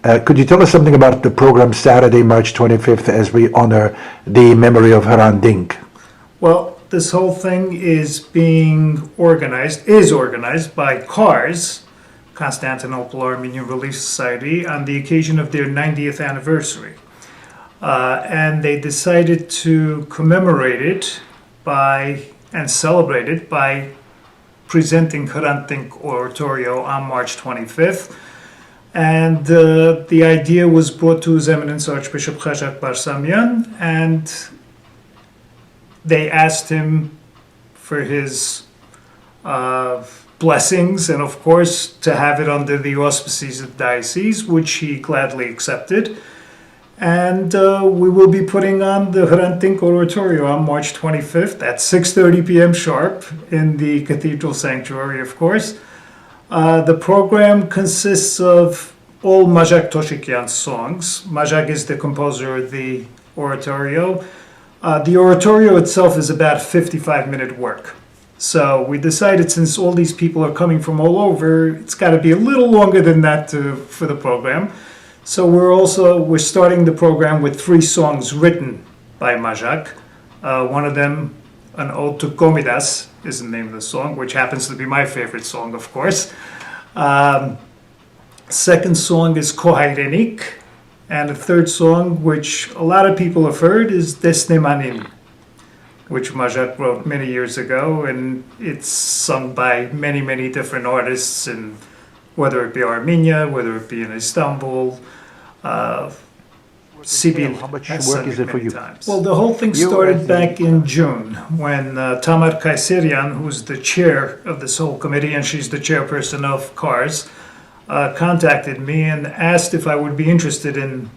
Could you tell us something about the program Saturday, March 25th, as we honor the memory of HRANT DINK? Well, this whole thing is organized by CARS, Constantinople Armenian Relief Society, on the occasion of their 90th anniversary. And they decided to commemorate it and celebrate it by presenting HRANT DINK Oratorio on March 25th. And the idea was brought to His Eminence Archbishop Khajak Barsamian, and they asked him for his blessings and, of course, to have it under the auspices of the diocese, which he gladly accepted. And we will be putting on the HRANT DINK Oratorio on March 25th at 6:30 p.m. sharp in the Cathedral Sanctuary, of course. The program consists of all Majak Toshikyan's songs. Majak is the composer of the oratorio. The oratorio itself is about 55-minute work. So we decided, since all these people are coming from all over, it's got to be a little longer than that for the program. So we're starting the program with 3 songs written by Majak. One of them, an ode to Komidas, is the name of the song, which happens to be my favorite song, of course. Second song is Kohairenik, and the third song, which a lot of people have heard, is Desnemanim, which Majak wrote many years ago, and it's sung by many, many different artists, and whether it be Armenia, whether it be in Istanbul, Sibyl. How much work is it for you? Well, the whole thing started back in June when Tamar Kayserian, who's the chair of this whole committee, and she's the chairperson of CARS, contacted me and asked if I would be interested in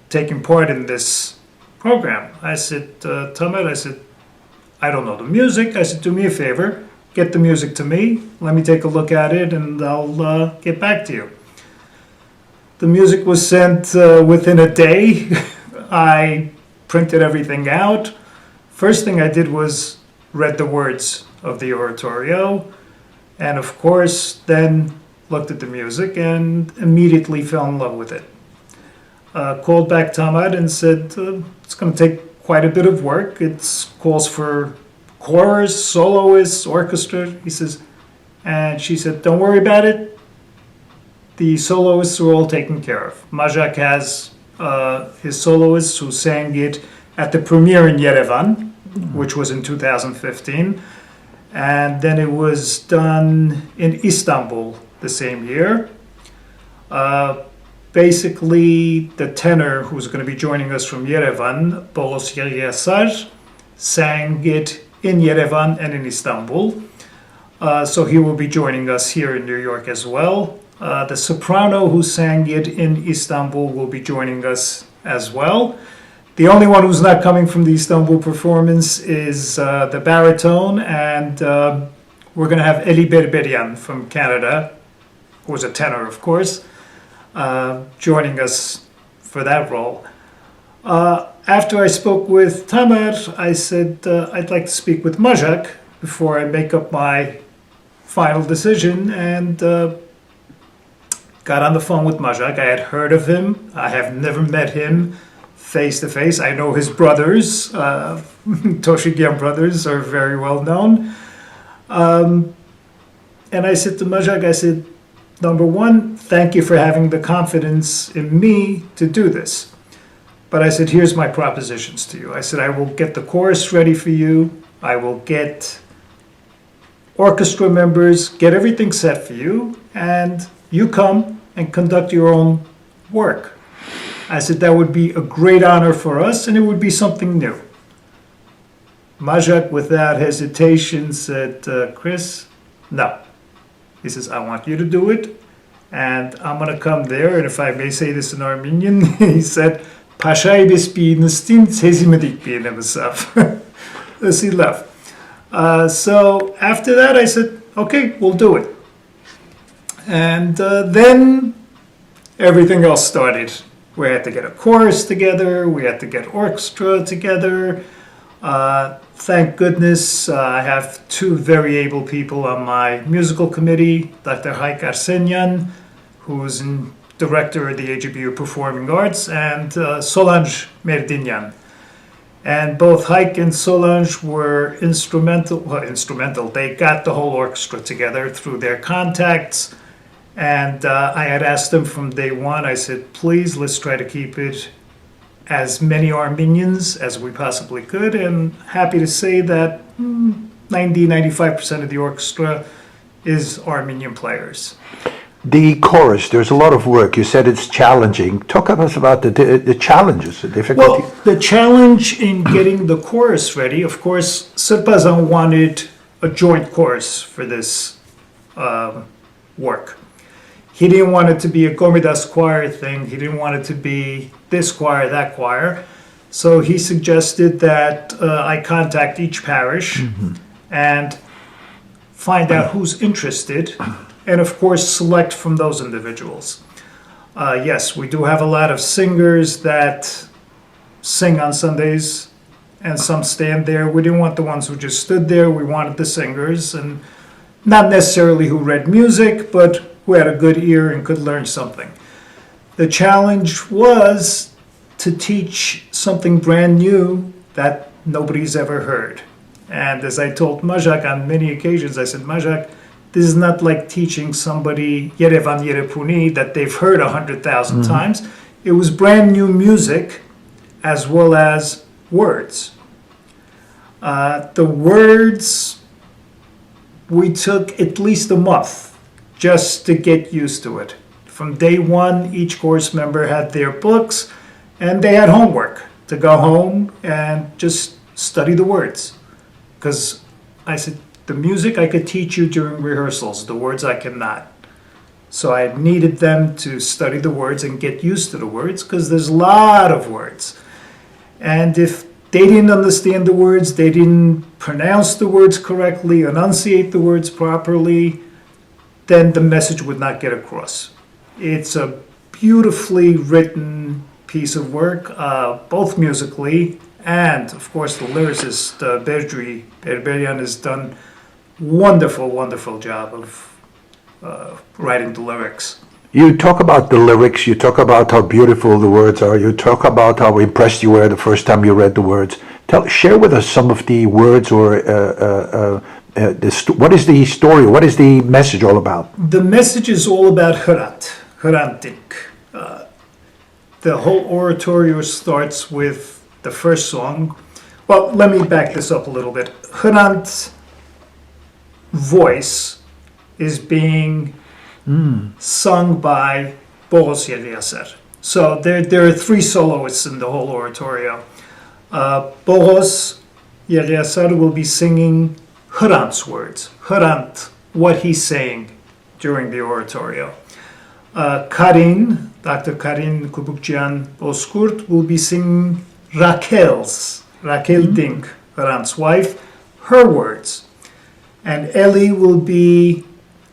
taking part in this program. I said, Tamar, I don't know the music. I said, do me a favor, get the music to me, let me take a look at it, and I'll get back to you. The music was sent within a day. I printed everything out. First thing I did was read the words of the oratorio, and of course then looked at the music and immediately fell in love with it. Called back Tamad and said, it's going to take quite a bit of work. It calls for chorus, soloists, orchestra. He says, and she said, don't worry about it. The soloists are all taken care of. Majak has his soloists who sang it at the premiere in Yerevan, which was in 2015. And then it was done in Istanbul the same year. Basically, the tenor who's going to be joining us from Yerevan, Boros Yeryasar, sang it in Yerevan and in Istanbul. So he will be joining us here in New York as well. The soprano who sang it in Istanbul will be joining us as well. The only one who's not coming from the Istanbul performance is the baritone, and we're going to have Eli Berberian from Canada, who's a tenor, of course, joining us for that role. After I spoke with Tamar, I said I'd like to speak with Majak before I make up my final decision, and got on the phone with Majak. I had heard of him. I have never met him face to face. I know his brothers, Toshigyan brothers, are very well known. And I said to Majak, I said, number one, thank you for having the confidence in me to do this. But I said, here's my propositions to you. I said, I will get the chorus ready for you. I will get orchestra members, get everything set for you, and you come and conduct your own work. I said that would be a great honor for us, and it would be something new. Majak, without hesitation, said, Kris, no. He says, I want you to do it, and I'm going to come there, and if I may say this in Armenian, he said, Pashay bespi nistim tzezimedik bienemesav. As he left. So after that, I said, okay, we'll do it. And then everything else started. We had to get a chorus together. We had to get orchestra together. Thank goodness I have 2 very able people on my musical committee, Dr. Haik Arsenyan, who's in director of the HBU Performing Arts, and Solange Merdinyan. And both Haik and Solange were instrumental. They got the whole orchestra together through their contacts. And I had asked them from day one, I said, please, let's try to keep it as many Armenians as we possibly could. And happy to say that 90-95% of the orchestra is Armenian players. The chorus, there's a lot of work. You said it's challenging. Talk to us about the challenges, the difficulty. Well, the challenge in getting the chorus ready, of course, Sirpazan wanted a joint chorus for this work. He didn't want it to be a Gomidas choir thing. He didn't want it to be this choir, that choir. So he suggested that I contact each parish and find out who's interested, and of course select from those individuals. Yes, we do have a lot of singers that sing on Sundays, and some stand there. We didn't want the ones who just stood there. We wanted the singers, and not necessarily who read music, but who had a good ear and could learn something. The challenge was to teach something brand new that nobody's ever heard. And as I told Majak on many occasions, I said, Majak, this is not like teaching somebody Yerevan Yerepuni that they've heard 100,000 times. It was brand new music as well as words. The words, we took at least a month just to get used to it. From day one, each course member had their books and they had homework to go home and just study the words. Because I said, the music I could teach you during rehearsals, the words I cannot. So I needed them to study the words and get used to the words, because there's a lot of words. And if they didn't understand the words, they didn't pronounce the words correctly, enunciate the words properly, then the message would not get across. It's a beautifully written piece of work, both musically and, of course, the lyricist, Berdri Berberian, has done wonderful, wonderful job of writing the lyrics. You talk about the lyrics, you talk about how beautiful the words are, you talk about how impressed you were the first time you read the words. Share with us some of the words, or what is the story, what is the message all about? The message is all about HRANT DINK. The whole oratorio starts with the first song. Well, let me back this up a little bit. HRANT's voice is being sung by Boros Yeliaser. So there are three soloists in the whole oratorio. Boros Yeliaser will be singing HRANT's words, HRANT, what he's saying during the oratorio. Karin, Dr. Karin Kubukjian Bozkurt, will be singing Raquel Dink, HRANT's wife, her words. And Eli will be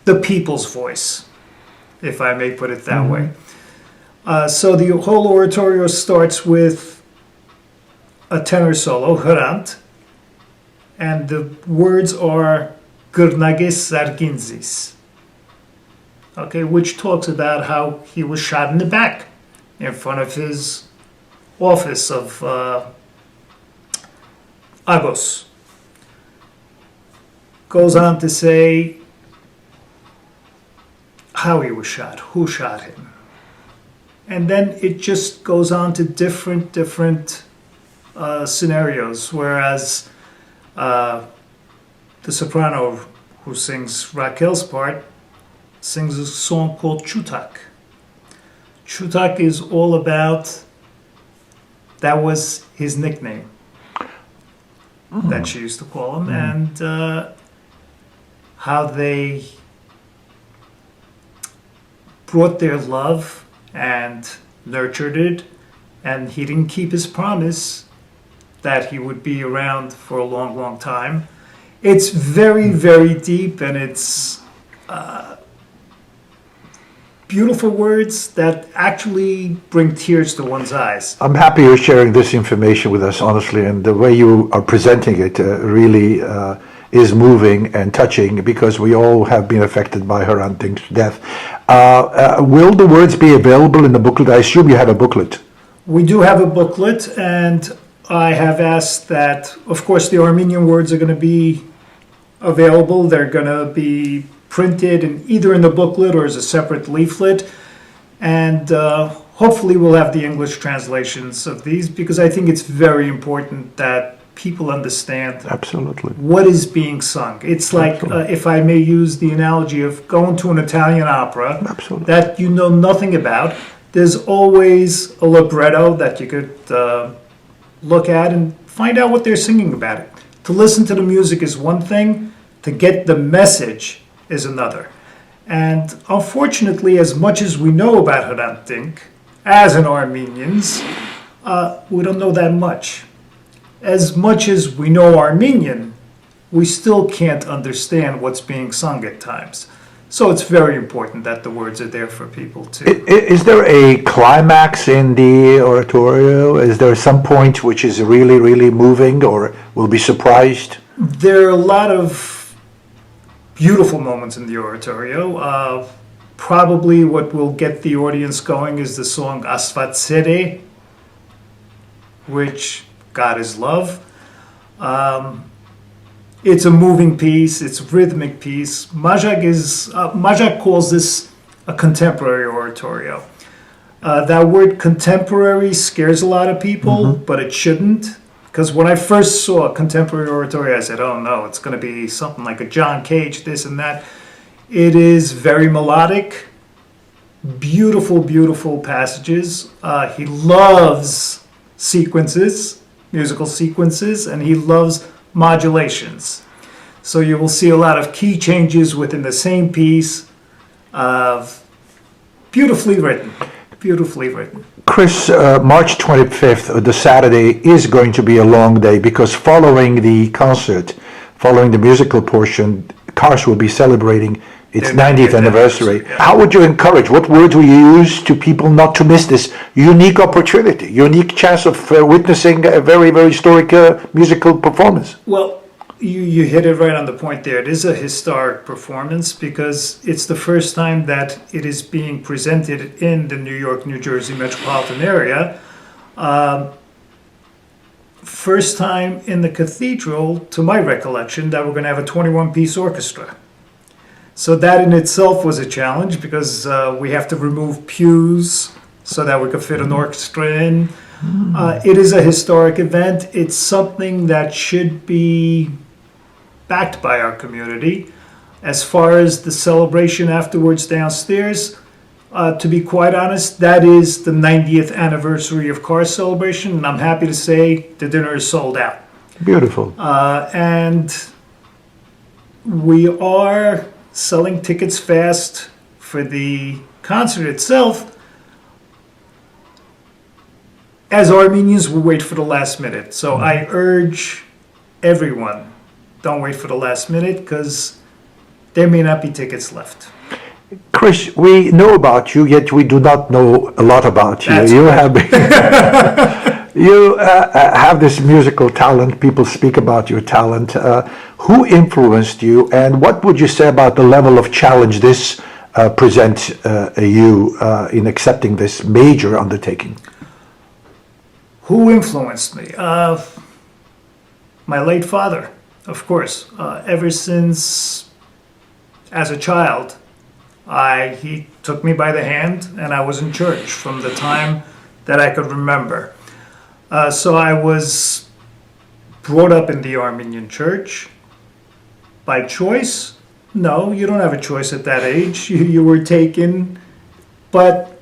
the people's voice, if I may put it that way. So the whole oratorio starts with a tenor solo, HRANT, and the words are Gurnages Sarginzis, okay, which talks about how he was shot in the back in front of his office of Agos. Goes on to say how he was shot, who shot him. And then it just goes on to different scenarios, whereas the soprano who sings Raquel's part sings a song called Chutak. Chutak is all about, that was his nickname that she used to call him, and how they brought their love and nurtured it, and he didn't keep his promise that he would be around for a long, long time. It's very, very deep, and it's beautiful words that actually bring tears to one's eyes. I'm happy you're sharing this information with us, honestly, and the way you are presenting it really is moving and touching, because we all have been affected by HRANT Dink's death. Will the words be available in the booklet? I assume you have a booklet. We do have a booklet, and I have asked that, of course, the Armenian words are going to be available. They're going to be printed either in the booklet or as a separate leaflet. And hopefully we'll have the English translations of these, because I think it's very important that people understand Absolutely. what is being sung. It's like, if I may use the analogy of going to an Italian opera Absolutely. that you know nothing about, there's always a libretto that you could look at and find out what they're singing about it. To listen to the music is one thing, to get the message is another. And unfortunately, as much as we know about HRANT DINK, as an Armenians, we don't know that much. As much as we know Armenian, we still can't understand what's being sung at times. So it's very important that the words are there for people too. Is there a climax in the oratorio? Is there some point which is really, really moving, or will be surprised? There are a lot of beautiful moments in the oratorio. Probably what will get the audience going is the song Asfatsere, which God is love. It's a moving piece, it's a rhythmic piece. Majak calls this a contemporary oratorio. That word contemporary scares a lot of people, but it shouldn't. Because when I first saw contemporary oratorio, I said, oh no, it's going to be something like a John Cage, this and that. It is very melodic, beautiful, beautiful passages. He loves sequences, musical sequences, and he loves modulations. So you will see a lot of key changes within the same piece. Beautifully written, beautifully written. Kris, March 25th, the Saturday, is going to be a long day, because following the concert, following the musical portion, Kars will be celebrating its 90th anniversary. Yeah. How would you encourage, what words will you use to people not to miss this unique opportunity, unique chance of witnessing a very, very historic musical performance? Well, you hit it right on the point there. It is a historic performance because it's the first time that it is being presented in the New York, New Jersey metropolitan area. First time in the cathedral, to my recollection, that we're going to have a 21-piece orchestra. So that in itself was a challenge, because we have to remove pews so that we could fit an orchestra in. It is a historic event. It's something that should be backed by our community. As far as the celebration afterwards downstairs, to be quite honest, that is the 90th anniversary of Kars celebration, and I'm happy to say the dinner is sold out. Beautiful. And we are selling tickets fast for the concert itself. As Armenians, we wait for the last minute. So I urge everyone, don't wait for the last minute, because there may not be tickets left. Kris, we know about you, yet we do not know a lot about you. That's You right. have you have this musical talent. People speak about your talent. Who influenced you, and what would you say about the level of challenge this presents you in accepting this major undertaking? Who influenced me? My late father, of course. Ever since, as a child, he took me by the hand, and I was in church from the time that I could remember. So I was brought up in the Armenian church. By choice? No, you don't have a choice at that age. You were taken. But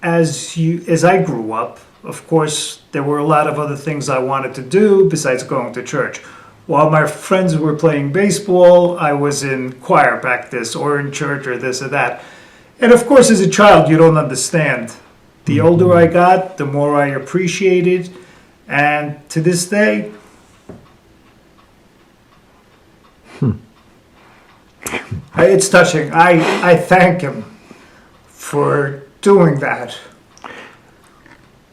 as I grew up, of course, there were a lot of other things I wanted to do besides going to church. While my friends were playing baseball, I was in choir practice or in church or this or that. And of course, as a child, you don't understand. The older I got, the more I appreciated. And to this day, it's touching. I thank him for doing that.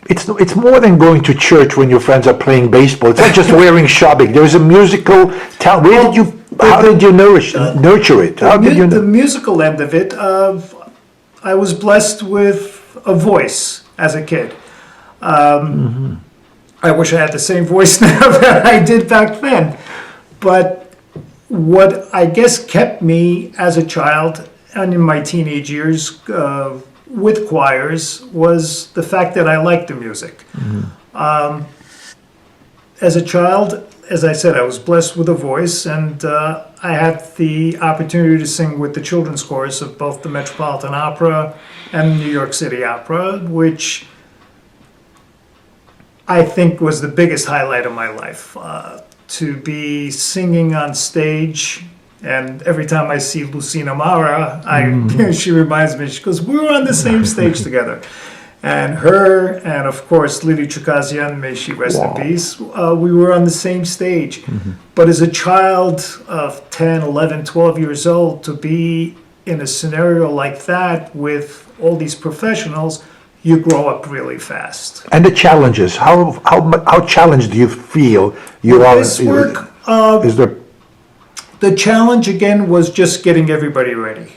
It's more than going to church when your friends are playing baseball. It's not just wearing shabik. There's a musical talent. How did you nurture it? How did you The musical end of it, I was blessed with a voice as a kid. I wish I had the same voice now that I did back then. But what I guess kept me as a child and in my teenage years with choirs was the fact that I liked the music. As a child, as I said, I was blessed with a voice, and I had the opportunity to sing with the children's chorus of both the Metropolitan Opera and New York City Opera, which I think was the biggest highlight of my life. To be singing on stage, and every time I see Lucina Mara, she reminds me, she goes, we were on the same stage together. And her, and of course, Lily Chukazian, may she rest in peace, we were on the same stage. But as a child of 10, 11, 12 years old, to be in a scenario like that with all these professionals, you grow up really fast. And the challenges, how challenged do you feel you are? This work, Is there... the challenge again was just getting everybody ready.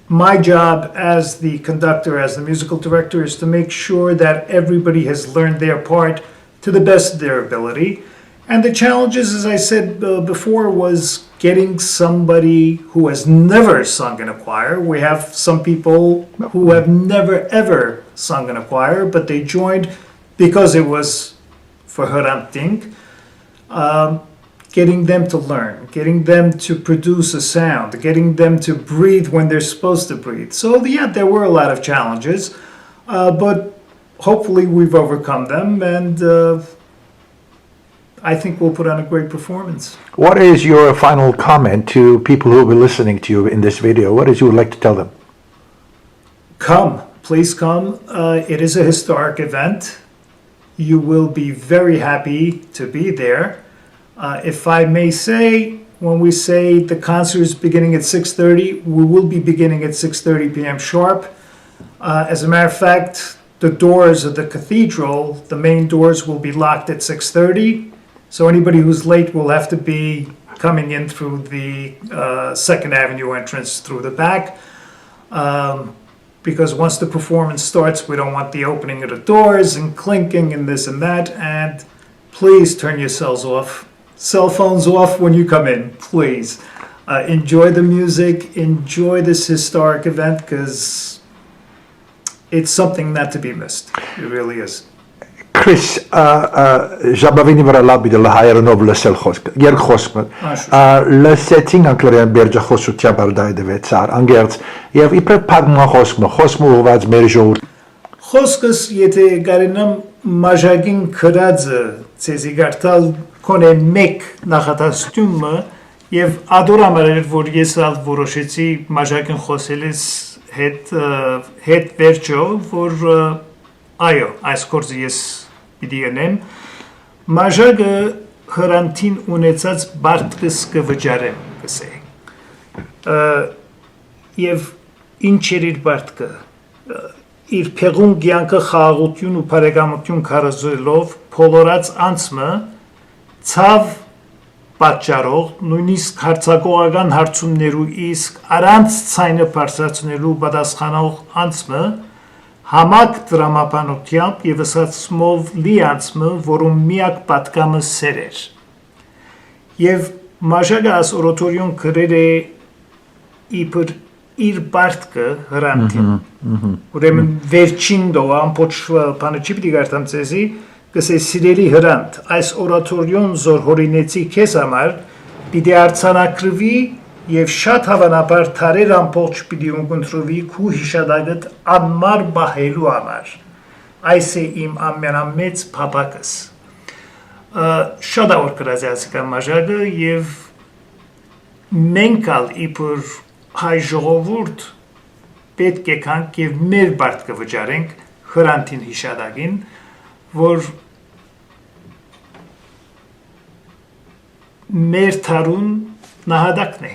My job as the conductor, as the musical director, is to make sure that everybody has learned their part to the best of their ability. And the challenges, as I said before, was getting somebody who has never sung in a choir. We have some people who have never ever sung in a choir, but they joined because it was for HRANT DINK. Getting them to learn, getting them to produce a sound, getting them to breathe when they're supposed to breathe. So yeah, there were a lot of challenges, but hopefully we've overcome them, and I think we'll put on a great performance. What is your final comment to people who will be listening to you in this video? What is you would like to tell them? Come, please come. It is a historic event. You will be very happy to be there. If I may say, when we say the concert is beginning at 6:30, we will be beginning at 6:30 p.m. sharp. As a matter of fact, the doors of the cathedral, the main doors, will be locked at 6:30. So anybody who's late will have to be coming in through the 2nd Avenue entrance through the back. Because once the performance starts, we don't want the opening of the doors and clinking and this and that. And please turn your cell phones off when you come in, please. Enjoy the music, enjoy this historic event, because it's something not to be missed. It really is. Kris, ժաբավինի վրա լաբիդը հայերենով լսել խոսքը, երկխոսքը, լսեցին անգլերեն բերջախոսությամբ արդայդվեցար, անգերց, և իպր պագմա խոսքը, խոսքը ուղված մեր ժողովուրդ։ Խոսքս, եթե գարենամ մաժագին քրածը, ցեզի գարտալ կոնե մեկ նախատասությունը, և ադորամար էր, որ ես ալ որոշեցի մաժագին խոսելիս հետ վերջո, որ այո, այս կորձը ես պիտի ենեմ, մաժագը հրանտին ունեցած բարդկս կվջարեմ, կսեի, և ինչ էր իր բարդկը, իր պեղուն գյանքը խաղաղություն ու պարեգամություն կարազելով փոլորած անցմը ցավ պատճառող, նույնիսկ հարցակողական հարցումներու իսկ առանց ցայնը բարձրացնելու պատասխանող անցմը համակ դրամապանությամբ և ըսացմով լի անցմը, որում միակ պատկամը սեր էր։ Եվ մաժագը աս օրոտորիոն կրեր է իպր իր բարդկը հրանտին։ Ուրեմն վերջին դողը ամպոչ պանը չի պիտի գարտամ ծեզի, կսե սիրելի հրանտ, այս օրատորիոն զոր հորինեցի քեզ համար, պիտի արցանակրվի և շատ հավանաբար թարեր ամպողջ պիտի ունկընտրվի քու հիշադագդ անմար բահելու համար։ Այս է իմ ամենամեծ պապակս։ Շատ ավոր կրազյացիկա մաժագը և մենք ալ իպր հայ ժողովուրդ պետք է կանք և մեր բարդ կվջարենք հրանտին հիշադագին, որ մեր թարուն նահադակն է։